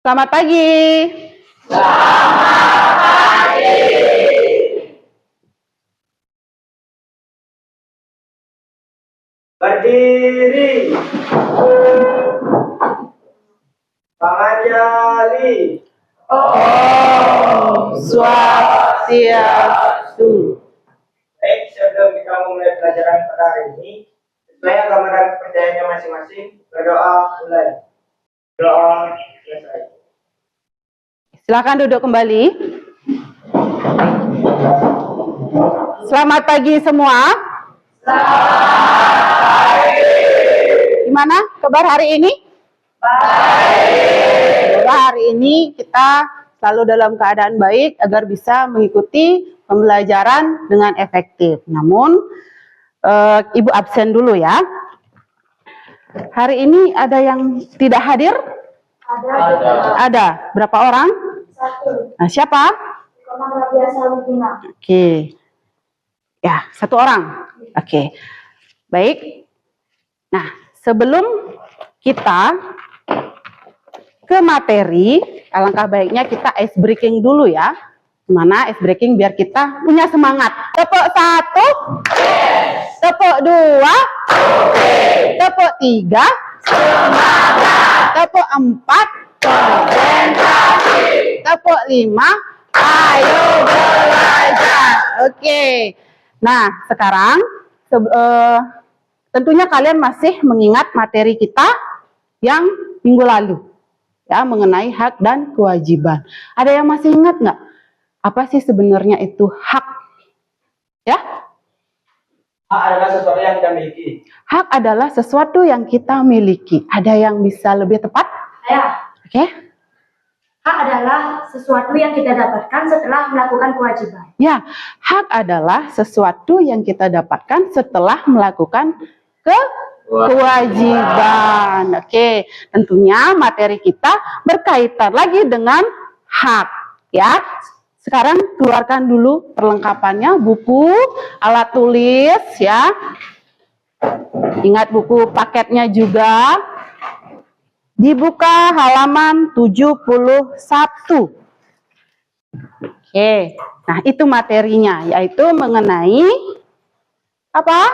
Selamat pagi. Berdiri. Pangajali. Om Swastiastu. Baik, sebelum kita memulai pelajaran pada hari ini, sesuai agama dan kepercayaannya masing-masing, berdoa mulai. Doa selesai. Silakan duduk kembali. Selamat pagi semua. Gimana kabar hari ini? Baik. Hari ini kita selalu dalam keadaan baik agar bisa mengikuti pembelajaran dengan efektif. Namun, Ibu absen dulu ya. Hari ini ada yang tidak hadir? Ada. Berapa orang? 1. Nah, siapa? Oke. Ya, 1 orang. Oke. Baik. Nah, sebelum kita ke materi, alangkah baiknya kita ice breaking dulu ya. Gimana ice breaking biar kita punya semangat. Tepuk 1, tepuk 2, tepuk 3, tepuk 4, tepuk 5, ayo belajar. Oke. Nah, sekarang tentunya kalian masih mengingat materi kita yang minggu lalu ya, mengenai hak dan kewajiban. Ada yang masih ingat nggak? Apa sih sebenarnya itu hak? Ya? Hak adalah sesuatu yang kita miliki. Hak adalah sesuatu yang kita miliki. Ada yang bisa lebih tepat? Saya. Oke? Hak adalah sesuatu yang kita dapatkan setelah melakukan kewajiban. Ya, hak adalah sesuatu yang kita dapatkan setelah melakukan kewajiban. Oke, tentunya materi kita berkaitan lagi dengan hak. Ya, sekarang keluarkan dulu perlengkapannya, buku, alat tulis, ya. Ingat buku paketnya juga. Dibuka halaman 71. Oke, nah itu materinya, yaitu mengenai apa?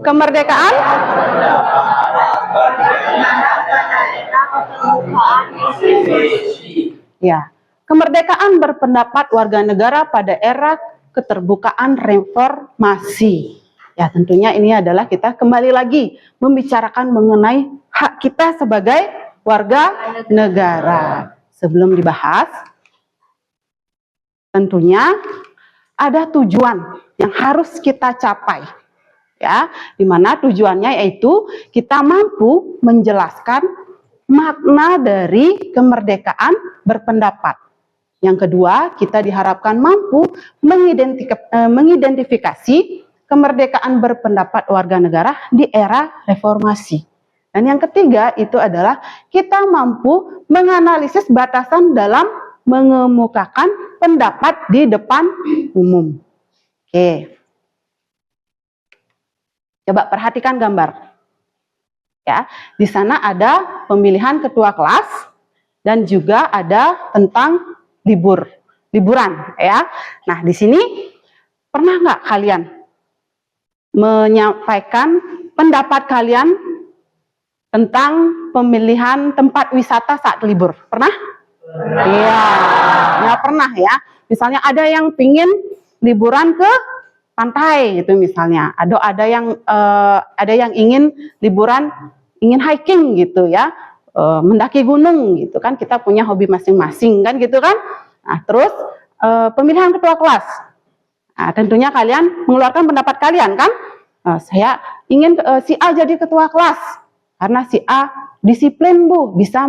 Kemerdekaan? Ya, kemerdekaan berpendapat warga negara pada era keterbukaan reformasi. Ya, tentunya ini adalah kita kembali lagi membicarakan mengenai hak kita sebagai warga negara. Sebelum dibahas, tentunya ada tujuan yang harus kita capai. Ya, di mana tujuannya yaitu kita mampu menjelaskan makna dari kemerdekaan berpendapat. Yang kedua, kita diharapkan mampu mengidentifikasi kemerdekaan berpendapat warga negara di era reformasi. Dan yang ketiga itu adalah kita mampu menganalisis batasan dalam mengemukakan pendapat di depan umum. Oke. Coba perhatikan gambar. Ya, di sana ada pemilihan ketua kelas dan juga ada tentang liburan, ya. Nah, di sini pernah nggak kalian menyampaikan pendapat kalian tentang pemilihan tempat wisata saat libur? Pernah? Iya, ya pernah ya. Misalnya ada yang pingin liburan ke pantai gitu misalnya. Ada yang ingin liburan, ingin hiking gitu ya, mendaki gunung gitu kan. Kita punya hobi masing-masing kan gitu kan. Nah, terus pemilihan ketua kelas. Nah, tentunya kalian mengeluarkan pendapat kalian kan. Saya ingin si A jadi ketua kelas karena si A disiplin Bu, bisa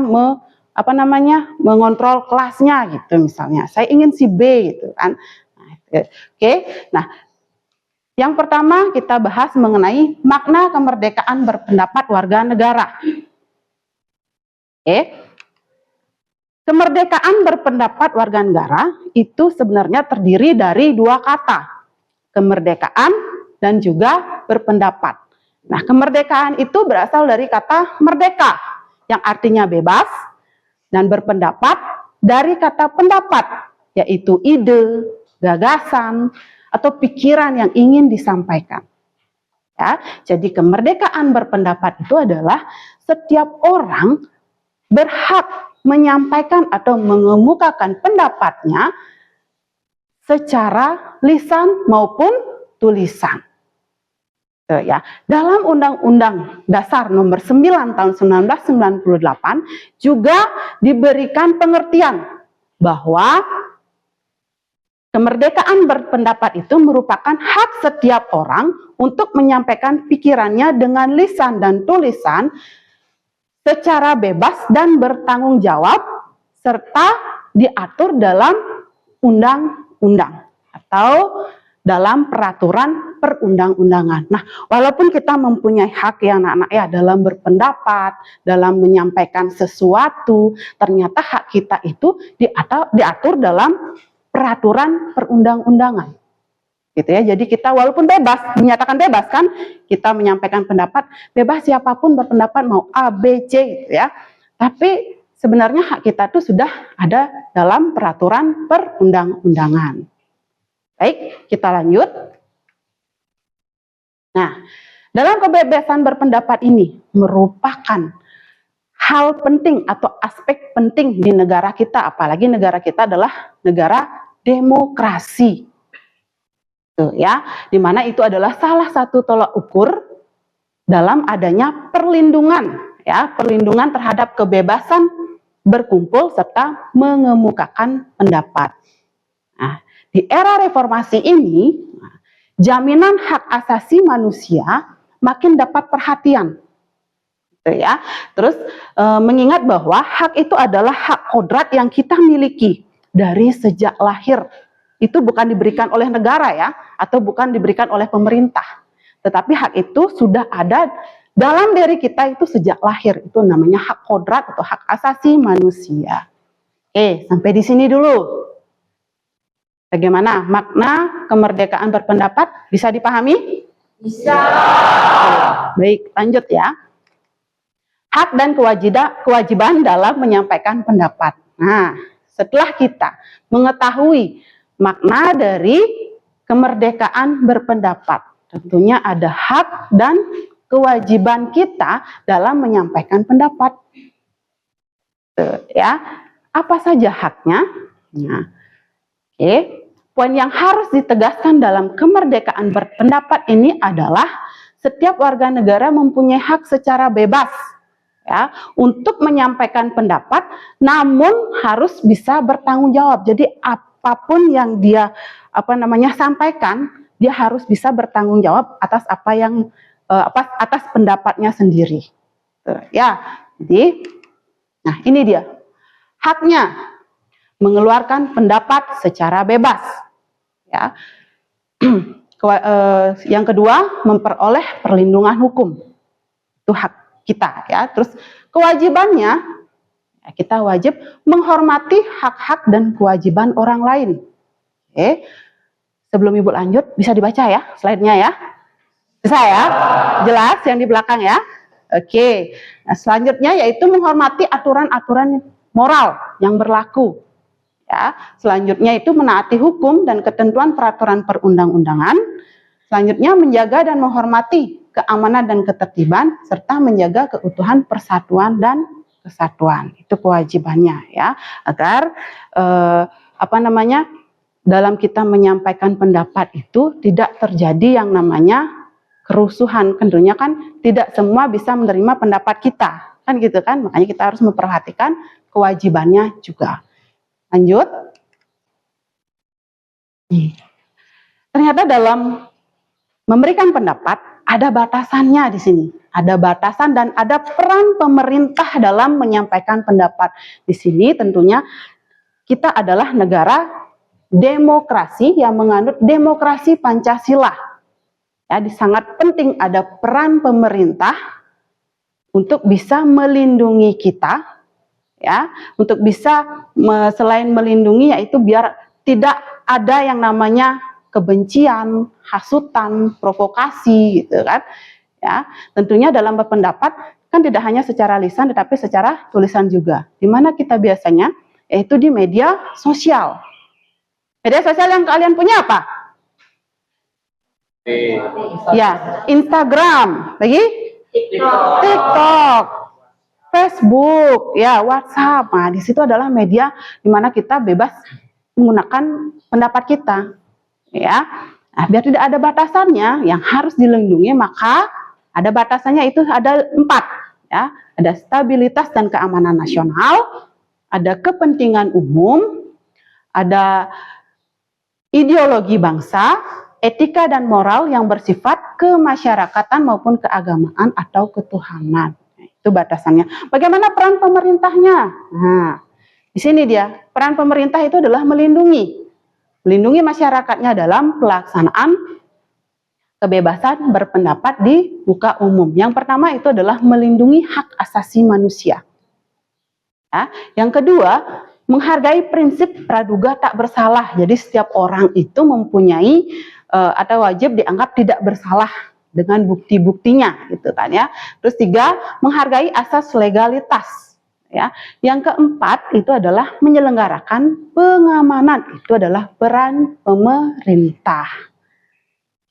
mengontrol kelasnya gitu misalnya. Saya ingin si B gitu kan. Oke. Nah, yang pertama kita bahas mengenai makna kemerdekaan berpendapat warga negara. Oke. Kemerdekaan berpendapat warga negara itu sebenarnya terdiri dari 2 kata. Kemerdekaan dan juga berpendapat. Nah, kemerdekaan itu berasal dari kata merdeka yang artinya bebas, Dan berpendapat dari kata pendapat, yaitu ide, gagasan, atau pikiran yang ingin disampaikan. Ya, jadi kemerdekaan berpendapat itu adalah setiap orang berhak menyampaikan atau mengemukakan pendapatnya secara lisan maupun tulisan. Ya, dalam Undang-Undang Dasar Nomor 9 Tahun 1998 juga diberikan pengertian bahwa kemerdekaan berpendapat itu merupakan hak setiap orang untuk menyampaikan pikirannya dengan lisan dan tulisan secara bebas dan bertanggung jawab serta diatur dalam undang-undang atau dalam peraturan perundang-undangan. Nah, walaupun kita mempunyai hak ya anak-anak ya dalam berpendapat, dalam menyampaikan sesuatu, ternyata hak kita itu diatur dalam peraturan perundang-undangan. Gitu ya. Jadi kita walaupun bebas, dinyatakan bebas kan, kita menyampaikan pendapat, bebas siapapun berpendapat mau A, B, C gitu ya. Tapi sebenarnya hak kita itu sudah ada dalam peraturan perundang-undangan. Baik, kita lanjut. Nah, dalam kebebasan berpendapat ini merupakan hal penting atau aspek penting di negara kita, apalagi negara kita adalah negara demokrasi. Tuh ya, di mana itu adalah salah satu tolak ukur dalam adanya perlindungan ya, perlindungan terhadap kebebasan berkumpul serta mengemukakan pendapat. Nah, di era reformasi ini, jaminan hak asasi manusia makin dapat perhatian. Gitu ya. Terus mengingat bahwa hak itu adalah hak kodrat yang kita miliki dari sejak lahir. Itu bukan diberikan oleh negara ya, atau bukan diberikan oleh pemerintah. Tetapi hak itu sudah ada dalam diri kita itu sejak lahir. Itu namanya hak kodrat atau hak asasi manusia. Oke, sampai di sini dulu. Bagaimana makna kemerdekaan berpendapat? Bisa dipahami? Bisa. Baik, lanjut ya. Hak dan kewajiban dalam menyampaikan pendapat. Nah, setelah kita mengetahui makna dari kemerdekaan berpendapat, tentunya ada hak dan kewajiban kita dalam menyampaikan pendapat. Ya, apa saja haknya? Nah, oke, poin yang harus ditegaskan dalam kemerdekaan berpendapat ini adalah setiap warga negara mempunyai hak secara bebas ya untuk menyampaikan pendapat, namun harus bisa bertanggung jawab. Jadi apapun yang dia sampaikan, dia harus bisa bertanggung jawab atas apa yang atas pendapatnya sendiri. Ya, jadi, nah ini dia haknya mengeluarkan pendapat secara bebas. Ya. Yang kedua, memperoleh perlindungan hukum. Itu hak kita ya. Terus kewajibannya ya, kita wajib menghormati hak-hak dan kewajiban orang lain. Oke. Sebelum Ibu lanjut, bisa dibaca ya slide-nya ya. Bisa ya? Jelas yang di belakang ya? Oke. Nah, selanjutnya yaitu menghormati aturan-aturan moral yang berlaku. Ya, selanjutnya itu menaati hukum dan ketentuan peraturan perundang-undangan. Selanjutnya menjaga dan menghormati keamanan dan ketertiban serta menjaga keutuhan persatuan dan kesatuan. Itu kewajibannya ya, agar dalam kita menyampaikan pendapat itu tidak terjadi yang namanya kerusuhan. Tentunya kan tidak semua bisa menerima pendapat kita, kan gitu kan? Makanya kita harus memperhatikan kewajibannya juga. Lanjut. Ternyata dalam memberikan pendapat ada batasannya di sini. Ada batasan dan ada peran pemerintah dalam menyampaikan pendapat. Di sini tentunya kita adalah negara demokrasi yang menganut demokrasi Pancasila. Ya, sangat penting ada peran pemerintah untuk bisa melindungi kita. Ya, untuk bisa selain melindungi yaitu biar tidak ada yang namanya kebencian, hasutan, provokasi gitu kan. Ya, tentunya dalam berpendapat kan tidak hanya secara lisan tetapi secara tulisan juga. Di mana kita biasanya yaitu di media sosial. Media sosial yang kalian punya apa? Ya, Instagram, lagi TikTok, Facebook, ya WhatsApp. Nah, di situ adalah media di mana kita bebas menggunakan pendapat kita, ya. Nah, biar tidak ada batasannya, yang harus dilindungi maka ada batasannya itu ada 4, ya. Ada stabilitas dan keamanan nasional, ada kepentingan umum, ada ideologi bangsa, etika dan moral yang bersifat kemasyarakatan maupun keagamaan atau ketuhanan. Nah, itu batasannya. Bagaimana peran pemerintahnya? Nah, di sini dia. Peran pemerintah itu adalah melindungi masyarakatnya dalam pelaksanaan kebebasan berpendapat di muka umum. Yang pertama itu adalah melindungi hak asasi manusia. Ya. Yang kedua, menghargai prinsip praduga tak bersalah. Jadi setiap orang itu mempunyai atau wajib dianggap tidak bersalah dengan bukti-buktinya, gitu kan ya. Terus 3, menghargai asas legalitas. Ya. Yang keempat itu adalah menyelenggarakan pengamanan. Itu adalah peran pemerintah.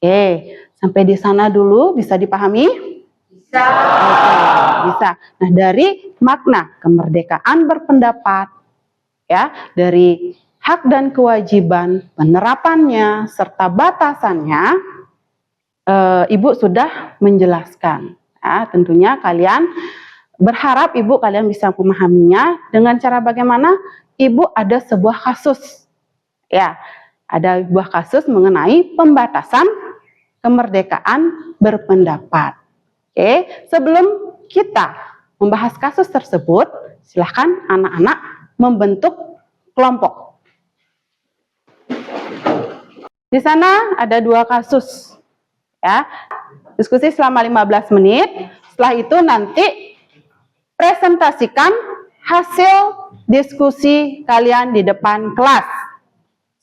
Oke, sampai di sana dulu bisa dipahami? Bisa. Oke, bisa. Nah, dari makna kemerdekaan berpendapat, ya, dari hak dan kewajiban, penerapannya, serta batasannya, Ibu sudah menjelaskan. Ya, tentunya kalian berharap kalian bisa memahaminya dengan cara bagaimana? Ibu ada sebuah kasus. Ya, ada sebuah kasus mengenai pembatasan kemerdekaan berpendapat. Oke, sebelum kita membahas kasus tersebut, silahkan anak-anak membentuk kelompok. Di sana ada 2 kasus, ya. Diskusi selama 15 menit. Setelah itu nanti presentasikan hasil diskusi kalian di depan kelas.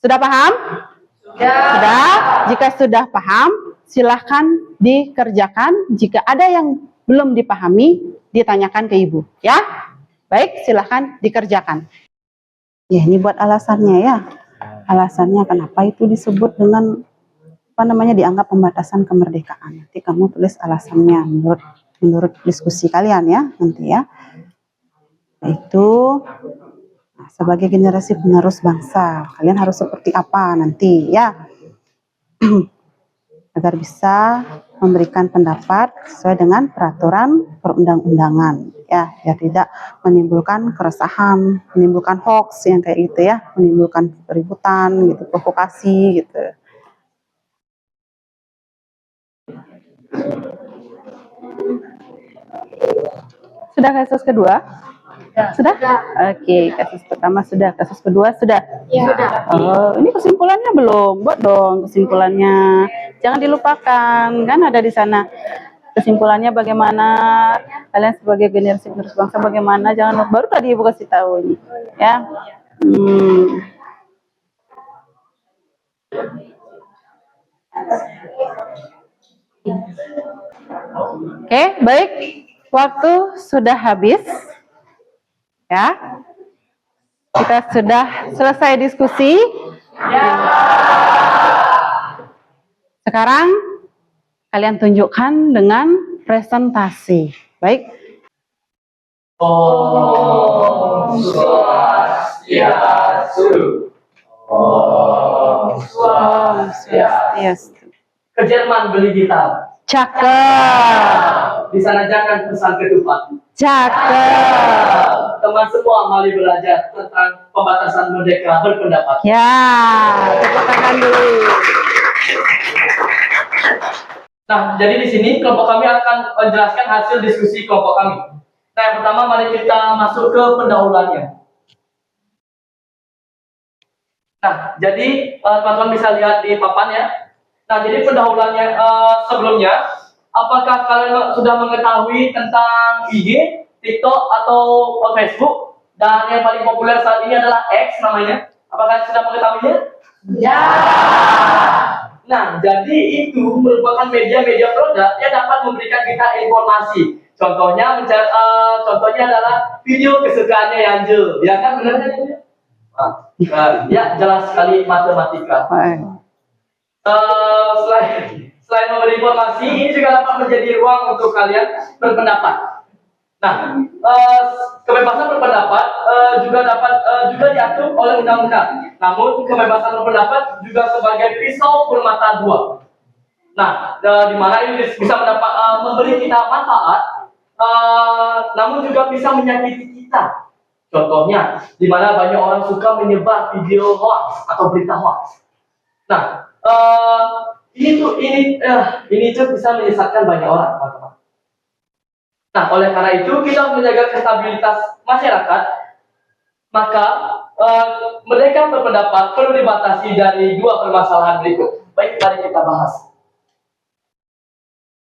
Sudah paham? Sudah. Jika sudah paham, silahkan dikerjakan. Jika ada yang belum dipahami, ditanyakan ke ibu, ya. Baik, silahkan dikerjakan. Ya, ini buat alasannya ya. Alasannya kenapa itu disebut dengan dianggap pembatasan kemerdekaan. Nanti kamu tulis alasannya menurut diskusi kalian ya, nanti ya. Itu sebagai generasi penerus bangsa, kalian harus seperti apa nanti ya. Agar bisa memberikan pendapat sesuai dengan peraturan perundang-undangan ya, biar tidak menimbulkan keresahan, menimbulkan hoax yang kayak gitu ya, menimbulkan keributan gitu, provokasi gitu. Sudah kasus kedua? Sudah? Oke, kasus pertama sudah, kasus kedua sudah? Ya. Sudah. Oh, ini kesimpulannya belum? Buat dong kesimpulannya. Jangan dilupakan, kan ada di sana. Kesimpulannya bagaimana, kalian sebagai generasi penerus bangsa bagaimana, jangan lupa, baru tadi Ibu kasih tahu ini. Ya. Oke, baik. Waktu sudah habis. Ya, kita sudah selesai diskusi. Ya. Sekarang kalian tunjukkan dengan presentasi. Baik. Om Swastiastu. Om Swastiastu. Ke Jerman beli gitar. Cakep. Di sana jangan pesan ketupat. Cakep. Teman semua mari belajar tentang pembatasan merdeka berpendapat. Ya, tepuk tangan dulu. Nah, jadi di sini kelompok kami akan menjelaskan hasil diskusi kelompok kami. Nah, yang pertama mari kita masuk ke pendahuluannya. Nah, jadi teman-teman bisa lihat di papan ya. Nah, jadi pendahuluannya sebelumnya, apakah kalian sudah mengetahui tentang IG, TikTok, atau Facebook? Dan yang paling populer saat ini adalah X namanya. Apakah kalian sudah mengetahuinya? Ya. Nah, jadi itu merupakan media-media produk yang dapat memberikan kita informasi Contohnya contohnya adalah video kesukaannya Yanjel, ya kan benar kan? Ya jelas sekali matematika. Selain memberi informasi, ini juga dapat menjadi ruang untuk kalian berpendapat. Nah, kebebasan berpendapat juga diatur oleh undang-undang. Namun kebebasan berpendapat juga sebagai pisau bermata dua. Nah, di mana ini bisa memberi kita manfaat, namun juga bisa menyakiti kita. Contohnya, di mana banyak orang suka menyebar video hoax atau berita hoax. Nah, ini tuh bisa menyesatkan banyak orang, teman-teman. Nah, oleh karena itu kita menjaga stabilitas masyarakat, maka mereka berpendapat perlu dibatasi dari dua permasalahan berikut. Baik, mari kita bahas.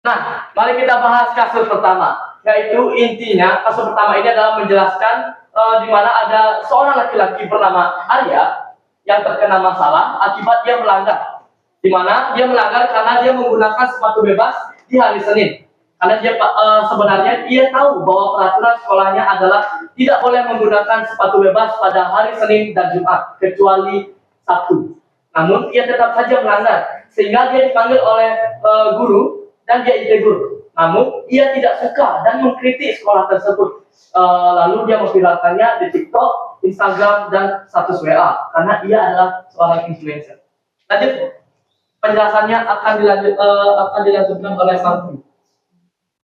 Nah, mari kita bahas kasus pertama, yaitu intinya kasus pertama ini adalah menjelaskan di mana ada seorang laki-laki bernama Arya yang terkena masalah akibat dia melanggar, di mana dia melanggar karena dia menggunakan sepatu bebas di hari Senin. Karena dia sebenarnya dia tahu bahwa peraturan sekolahnya adalah tidak boleh menggunakan sepatu bebas pada hari Senin dan Jumat kecuali Sabtu. Namun ia tetap saja melanggar sehingga dia dipanggil oleh guru dan dia ditegur. Namun ia tidak suka dan mengkritik sekolah tersebut. Lalu dia memviralkannya di TikTok, Instagram, dan status WA karena ia adalah seorang influencer. Lanjut, penjelasannya akan dilanjutkan oleh Santi.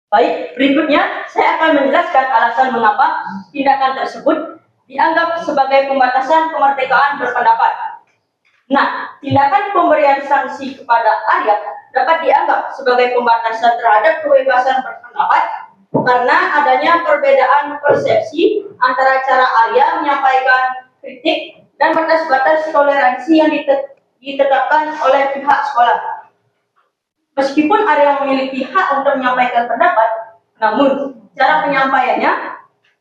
Baik, berikutnya saya akan menjelaskan alasan mengapa tindakan tersebut dianggap sebagai pembatasan kemerdekaan berpendapat. Nah, tindakan pemberian sanksi kepada Arya dapat dianggap sebagai pembatasan terhadap kebebasan berpendapat karena adanya perbedaan persepsi antara cara Arya menyampaikan kritik dan batas-batas toleransi yang ditetapkan oleh pihak sekolah. Meskipun Arya memiliki hak untuk menyampaikan pendapat, namun cara penyampaiannya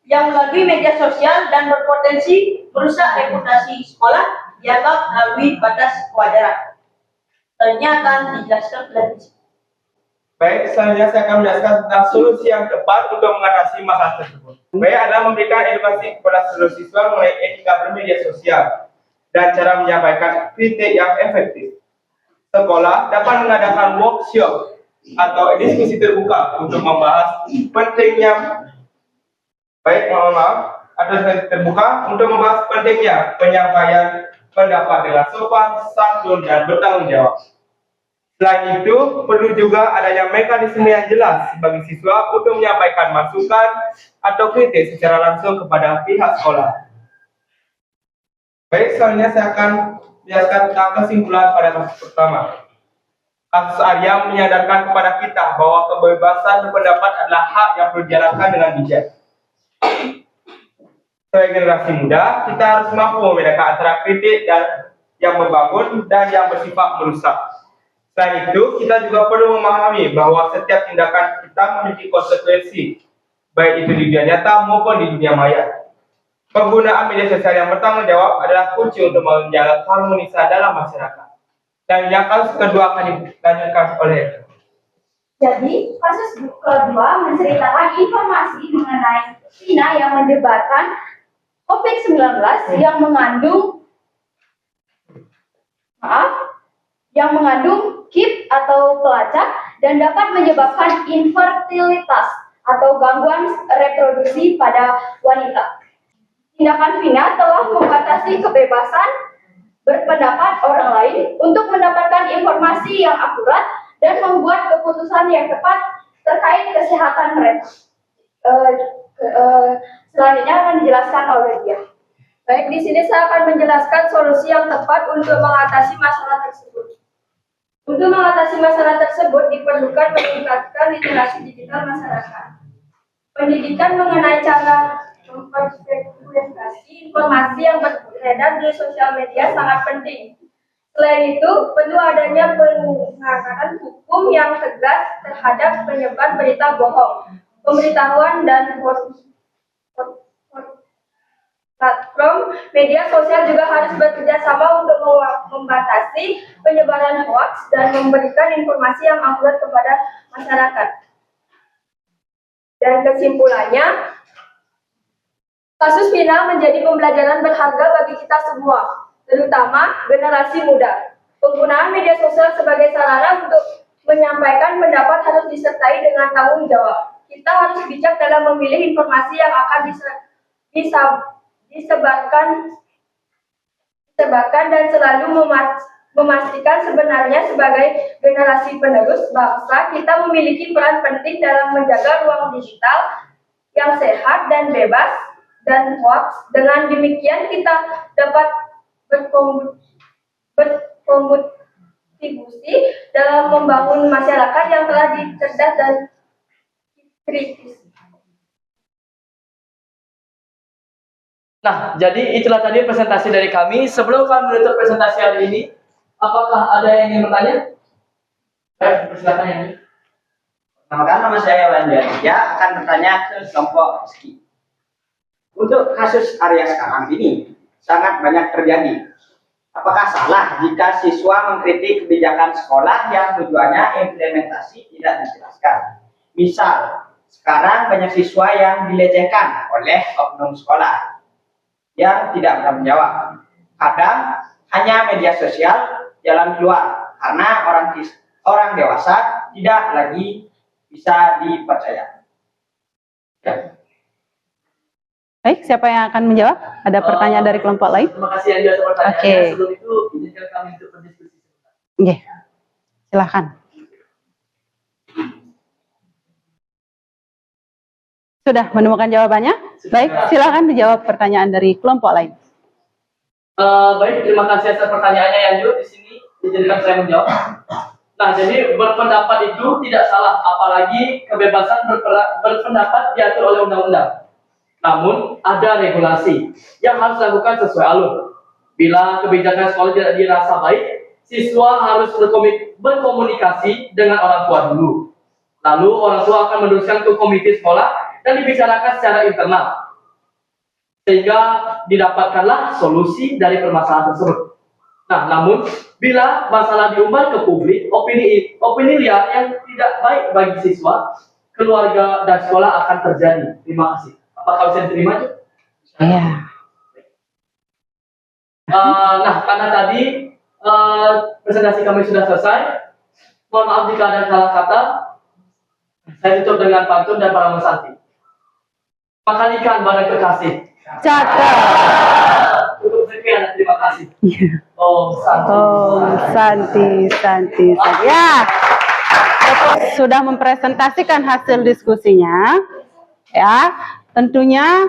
yang melalui media sosial dan berpotensi merusak reputasi sekolah dianggap melalui batas kewajaran. Selanjutnya akan dijelaskan lebih. Baik, selanjutnya saya akan menjelaskan tentang solusi yang tepat untuk mengatasi masalah tersebut. Baik adalah memberikan edukasi kepada seluruh siswa mengenai etika bermedia sosial dan cara menyampaikan kritik yang efektif. Sekolah dapat mengadakan workshop atau diskusi terbuka untuk membahas pentingnya penyampaian pendapat dengan sopan, santun, dan bertanggung jawab. Selain itu, perlu juga adanya mekanisme yang jelas bagi siswa untuk menyampaikan masukan atau kritik secara langsung kepada pihak sekolah. Baik, selanjutnya saya akan menjelaskan tentang kesimpulan pada kasus pertama. Kasus Arya menyadarkan kepada kita bahwa kebebasan berpendapat adalah hak yang perlu dijalankan dengan bijak. Sebagai generasi muda, kita harus mampu membedakan antara kritik yang membangun dan yang bersifat merusak. Selain itu, kita juga perlu memahami bahwa setiap tindakan kita memiliki konsekuensi, baik itu di dunia nyata maupun di dunia maya. Penggunaan media sosial yang bertanggung jawab adalah kunci untuk menjaga keharmonisan dalam masyarakat. Dan yang kasus kedua akan dilanjutkan oleh. Jadi, kasus kedua menceritakan informasi mengenai Vina yang menyebarkan COVID-19 yang mengandung KIP atau pelacak dan dapat menyebabkan infertilitas atau gangguan reproduksi pada wanita. Tindakan Vina telah membatasi kebebasan berpendapat orang lain untuk mendapatkan informasi yang akurat dan membuat keputusan yang tepat terkait kesehatan mereka. Selanjutnya akan dijelaskan oleh dia. Baik, di sini saya akan menjelaskan solusi yang tepat untuk mengatasi masalah tersebut. Untuk mengatasi masalah tersebut diperlukan meningkatkan literasi digital masyarakat. Pendidikan mengenai cara memperspekulasi informasi yang beredar di sosial media sangat penting. Selain itu, perlu adanya penegakan hukum yang tegas terhadap penyebar berita bohong. Pemberitahuan dan platform media sosial juga harus bekerja sama untuk membatasi penyebaran hoaks dan memberikan informasi yang akurat kepada masyarakat. Dan kesimpulannya, kasus final menjadi pembelajaran berharga bagi kita semua, terutama generasi muda. Penggunaan media sosial sebagai sarana untuk menyampaikan pendapat harus disertai dengan tanggung jawab. Kita harus bijak dalam memilih informasi yang akan disebarkan dan selalu memastikan sebenarnya sebagai generasi penerus bangsa, kita memiliki peran penting dalam menjaga ruang digital yang sehat dan bebas dan hoax. Dengan demikian kita dapat berkontribusi dalam membangun masyarakat yang telah cerdas dan kritis. Nah, jadi itulah tadi presentasi dari kami. Sebelum kami menutup presentasi hari ini, apakah ada yang ingin bertanya? Silakan ya. Perkenalkan, nama saya Wanda. Ya akan bertanya ke kelompok SKI. Untuk kasus Arya sekarang ini sangat banyak terjadi. Apakah salah jika siswa mengkritik kebijakan sekolah yang tujuannya implementasi tidak dijelaskan? Misal, sekarang banyak siswa yang dilecehkan oleh oknum sekolah yang tidak bertanggung jawab. Kadang hanya media sosial jalan keluar karena orang dewasa tidak lagi bisa dipercaya. Ya. Baik, siapa yang akan menjawab? Ada pertanyaan dari kelompok lain? Terima kasih yang jawab pertanyaannya. Oke. Sebelum itu, izinkan kami untuk berdiskusi. Oke, silahkan. Sudah menemukan jawabannya? Baik, silahkan dijawab pertanyaan dari kelompok lain. Baik, terima kasih atas pertanyaannya yang di sini. Izinkan saya menjawab. Nah, jadi berpendapat itu tidak salah, apalagi kebebasan berpendapat diatur oleh undang-undang. Namun, ada regulasi yang harus dilakukan sesuai alur. Bila kebijakan sekolah tidak dirasa baik, siswa harus berkomunikasi dengan orang tua dulu. Lalu, orang tua akan meneruskan ke komite sekolah dan dibicarakan secara internal. Sehingga didapatkanlah solusi dari permasalahan tersebut. Nah, namun bila masalah diumbar ke publik, opini liar yang tidak baik bagi siswa, keluarga dan sekolah akan terjadi. Terima kasih. Apakah bisa diterima? Iya. Nah, karena tadi presentasi kami sudah selesai. Mohon maaf jika ada salah kata. Saya tutup dengan pantun dan para mesanti. Makan ikan bareng kekasih. Cakep. Untuk sekian, terima kasih. Oh, Santi. Ya, sudah mempresentasikan hasil diskusinya. Ya, tentunya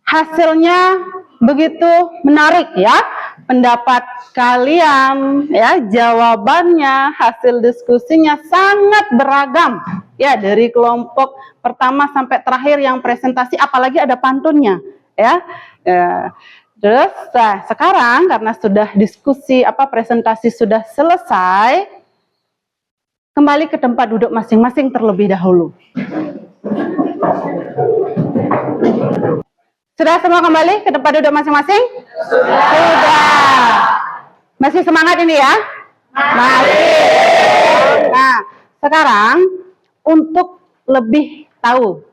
hasilnya begitu menarik ya. Pendapat kalian, ya, jawabannya, hasil diskusinya sangat beragam. Ya, dari kelompok pertama sampai terakhir yang presentasi, apalagi ada pantunnya, ya. Terus, sekarang karena sudah diskusi, presentasi sudah selesai, kembali ke tempat duduk masing-masing terlebih dahulu. Sudah semua kembali ke tempat duduk masing-masing? Sudah. Masih semangat ini ya? Masih. Nah, sekarang untuk lebih tahu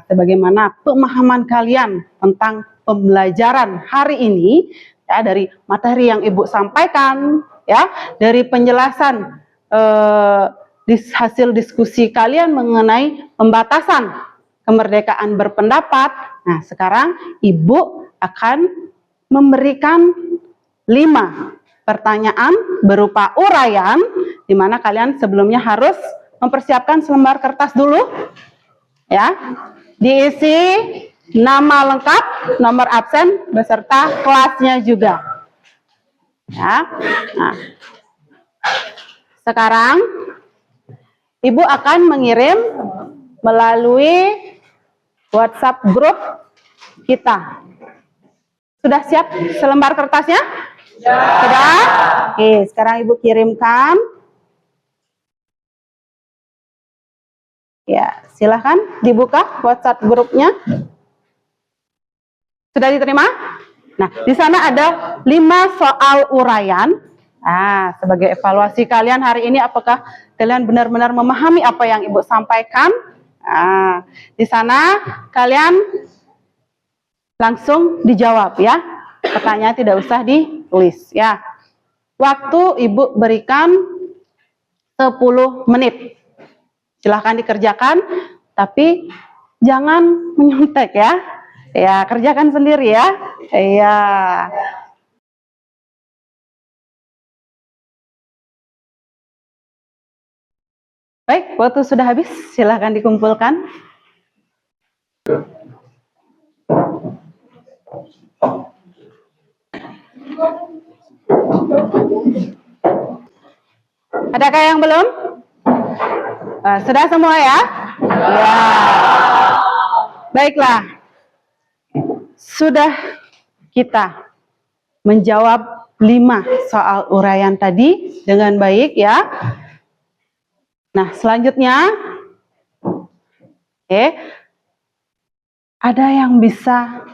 sebagaimana pemahaman kalian tentang pembelajaran hari ini, ya, dari materi yang Ibu sampaikan, ya, dari penjelasan hasil diskusi kalian mengenai pembatasan kemerdekaan berpendapat. Nah, sekarang Ibu akan memberikan 5 pertanyaan berupa uraian, di mana kalian sebelumnya harus mempersiapkan selembar kertas dulu, ya, diisi nama lengkap, nomor absen, beserta kelasnya juga. Ya. Nah, sekarang Ibu akan mengirim melalui WhatsApp grup kita. Sudah siap selembar kertasnya? Sudah? Oke, sekarang Ibu kirimkan. Ya, silahkan dibuka WhatsApp grupnya. Sudah diterima? Nah, di sana ada 5 soal uraian. Sebagai evaluasi kalian hari ini, apakah kalian benar-benar memahami apa yang Ibu sampaikan? Nah, di sana kalian langsung dijawab ya. Pertanyaan tidak usah ditulis ya. Waktu Ibu berikan 10 menit. Silahkan dikerjakan, tapi jangan menyontek ya. Ya, kerjakan sendiri ya. Iya. Baik, waktu sudah habis, silahkan dikumpulkan. Adakah yang belum? Sudah semua ya? Ya. Baiklah. Sudah kita menjawab 5 soal uraian tadi dengan baik ya. Nah, selanjutnya, ada yang bisa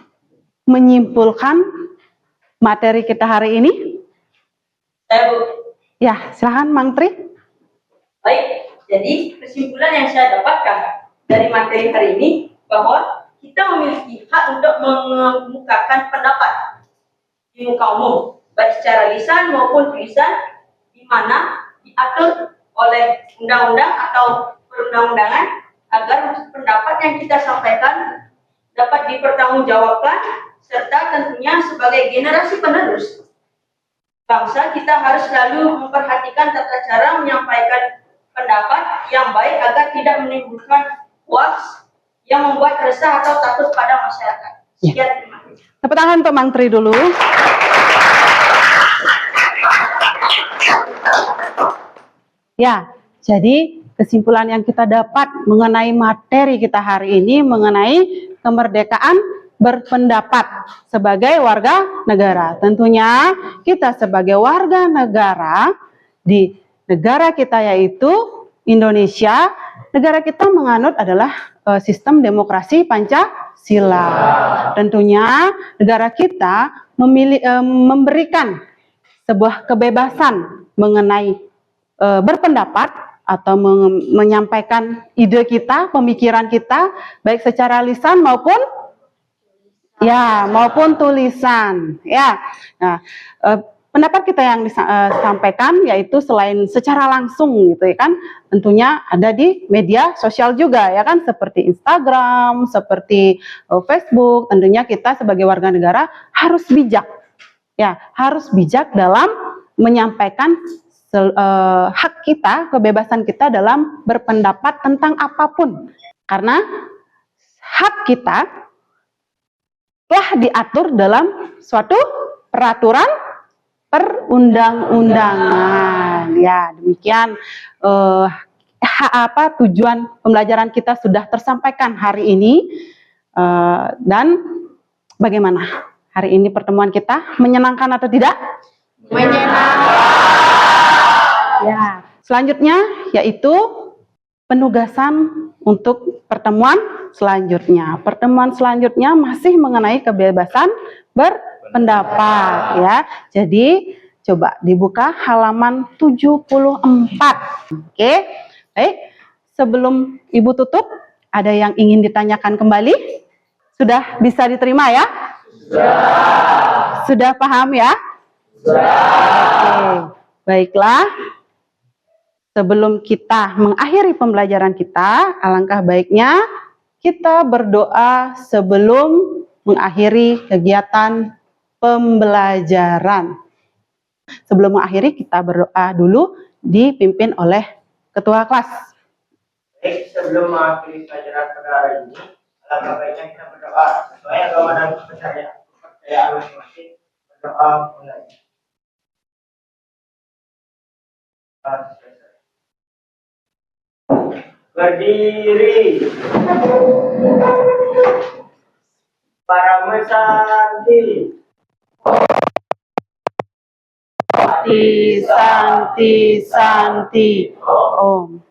menyimpulkan materi kita hari ini? Saya, Bu. Ya, silakan Mang Tri. Baik, jadi kesimpulan yang saya dapatkan dari materi hari ini bahwa kita memiliki hak untuk mengemukakan pendapat di muka umum, baik secara lisan maupun tulisan, di mana diatur oleh undang-undang atau perundang-undangan agar pendapat yang kita sampaikan dapat dipertanggungjawabkan serta tentunya sebagai generasi penerus bangsa kita harus selalu memperhatikan tata cara menyampaikan pendapat yang baik agar tidak menimbulkan hoaks yang membuat resah atau takut pada masyarakat. Sekian, terima kasih. Tepuk tangan untuk Mang Tri dulu. Ya, jadi kesimpulan yang kita dapat mengenai materi kita hari ini mengenai kemerdekaan berpendapat sebagai warga negara. Tentunya kita sebagai warga negara di negara kita yaitu Indonesia, negara kita menganut adalah sistem demokrasi Pancasila. Tentunya negara kita memberikan sebuah kebebasan mengenai berpendapat atau menyampaikan ide kita, pemikiran kita, baik secara lisan maupun tulisan. Ya, nah, pendapat kita yang disampaikan yaitu selain secara langsung gitu ya kan, tentunya ada di media sosial juga ya kan, seperti Instagram, seperti Facebook. Tentunya kita sebagai warga negara harus bijak, ya harus bijak dalam menyampaikan hak kita, kebebasan kita dalam berpendapat tentang apapun. Karena hak kita telah diatur dalam suatu peraturan perundang-undangan. Ya, demikian tujuan pembelajaran kita sudah tersampaikan hari ini. Dan bagaimana hari ini pertemuan kita? Menyenangkan atau tidak? Menyenangkan. Ya, selanjutnya yaitu penugasan untuk pertemuan selanjutnya. Pertemuan selanjutnya masih mengenai kebebasan berpendapat ya. Jadi coba dibuka halaman 74. Oke. Baik, sebelum Ibu tutup, ada yang ingin ditanyakan kembali? Sudah bisa diterima ya? Sudah paham ya? Oke. Baiklah. Sebelum kita mengakhiri pembelajaran kita, alangkah baiknya kita berdoa sebelum mengakhiri kegiatan pembelajaran. Sebelum mengakhiri, kita berdoa dulu dipimpin oleh ketua kelas. Baik, sebelum mengakhiri pelajaran pada hari ini, alangkah baiknya kita berdoa sesuai agama dan kepercayaan masing-masing. Berdoa mulai. Berdiri. Para mesanti. Santi, Santi, Santi. Om.